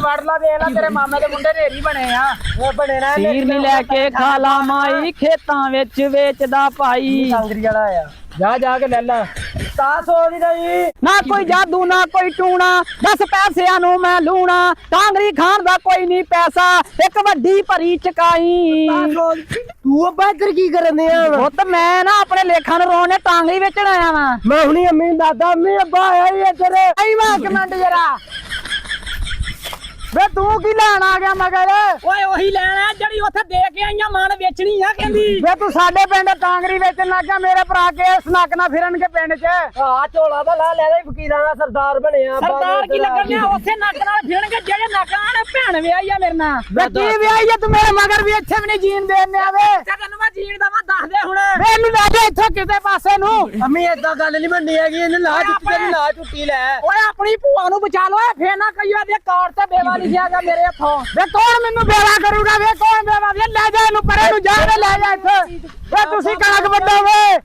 ਵੜ ਲਾ ਦੇਖ ਲਾ ਤੇਰੇ ਮਾਮੇ ਦੇ ਮੁੰਡੇ ਢੇਰੀ ਬਣੇ ਆ ਉਹ ਬਣੇ ਨਾ ਸੀਰ ਨੀ ਲੈ ਕੇ ਖਾ ਲਾ ਮਾਈ ਖੇਤਾਂ ਵਿੱਚ ਵੇਚਦਾ ਭਾਈ ਕਾਂਗਰੀ ਵਾਲਾ ਆ ਜਾ ਕੇ ਲੈ ਲਾ 700 ਦੀ ਨਹੀਂ ਨਾ ਕੋਈ ਜਾਦੂ ਨਾ ਕੋਈ ਟੂਣਾ 10 ਪੈਸਿਆਂ ਨੂੰ ਮੈਂ ਲੂਣਾ ਕਾਂਗਰੀ ਖਾਣ ਦਾ ਕੋਈ ਨਹੀਂ ਪੈਸਾ ਇੱਕ ਵੱਡੀ ਭਰੀ ਚਕਾਈ ਤੂੰ ਅੱਬਾ ਇੱਧਰ ਕੀ ਕਰਨ ਆ ਉਹ ਤਾਂ ਮੈਂ ਨਾ ਆਪਣੇ ਲੇਖਾਂ ਨੂੰ ਰੋਣ ਨੇ ਟਾਂਗਰੀ ਵੇਚਣ ਆਇਆ ਵਾਂ ਮੈਂ ਹੁਣੀ ਅੰਮੀ ਨੂੰ ਦੱਸਦਾ ਅੰਮੀ ਅੱਬਾ ਆਇਆ ਹੀ ਇੱਧਰ ਆਈ ਵਾ ਕਮੈਂਟ ਜਰਾ ਵੇ ਤੂੰ ਕੀ ਲੈਣ ਆ ਗਿਆ ਮਗਰ ਓਏ ਉਹੀ ਲੈਣਾ ਜਿਹੜੀ ਉੱਥੇ ਦੇ ਕੇ ਆਈਆਂ ਮਾਨ ਵੇਚਣੀ ਆ ਕਹਿੰਦੀ ਵੇ ਤੂੰ ਸਾਡੇ ਪਿੰਡ ਟਾਂਗਰੀ ਵੇਚਣ ਲੱਗ ਗਿਆ ਮੇਰੇ ਭਰਾ ਕੇ ਸਨੱਕ ਨਾ ਫਿਰਨਗੇ ਪਿੰਡ 'ਚ ਆ ਝੋਲਾ ਤਾਂ ਲਾ ਲੈ ਫਕੀਰਾਂ ਦਾ ਸਰਦਾਰ ਬਣਿਆ ਸਰਦਾਰ ਕੀ ਲੱਗਣਿਆ ਉਸੇ ਨੱਕ ਨਾਲ ਫਿਰਨਗੇ ਜਿਹੜੇ ਨੱਕ ਨਾਲ ਭੈਣ ਵਿਆਹੀ ਆ ਮੇਰੇ ਨਾਲ ਵੇ ਕੀ ਵਿਆਹੀ ਆ ਤੂੰ ਮੇਰੇ ਮਗਰ ਵੀ ਇੱਥੇ ਵੀ ਨਹੀਂ ਜੀਣ ਦੇਣ ਆਵੇ ਤੈਨੂੰ ਮੈਂ ਜੀਣ ਦਵਾਂ ਦੱਸ ਦੇ ਹੁਣ ਵੇ ਇਹਨੂੰ ਲੈ ਜਾ ਇੱਥੋਂ ਕਿਸੇ ਪਾਸੇ ਨੂੰ ਅੰਮੀ ਏਦਾਂ ਗੱਲ ਨਹੀਂ ਮੰਨੀ ਹੈਗੀ ਇਹਨੂੰ ਲਾ ਚੁੱਕੀ ਤੇਰੀ ਲਾ ਚੁੱਕੀ ਲੈ ਓਏ ਆਪਣੀ ਭੂਆ ਨੂੰ ਬਚਾ ਲੋ ਫੇਰ ਨਾ ਕਹੀਓ ਦੇ ਕਾਰ ਤੇ ਬੇਵਾ ਲਿਖਿਆਗਾ ਮੇਰੇ ਹੱਥੋਂ ਵੇ ਕੌਣ ਮੈਨੂੰ ਬੇਵਾ ਕਰੂਗਾ ਵੇ ਕੌਣ ਬੇਵਾ ਵੇ ਲੈ ਜਾ ਇਹਨੂੰ ਪਰੇ ਨੂੰ ਜਾ ਵੇ ਲੈ ਜਾ ਇੱਥੇ ਵੇ ਤੁਸੀਂ ਕਣਕ ਵੱਢੋ ਵੇ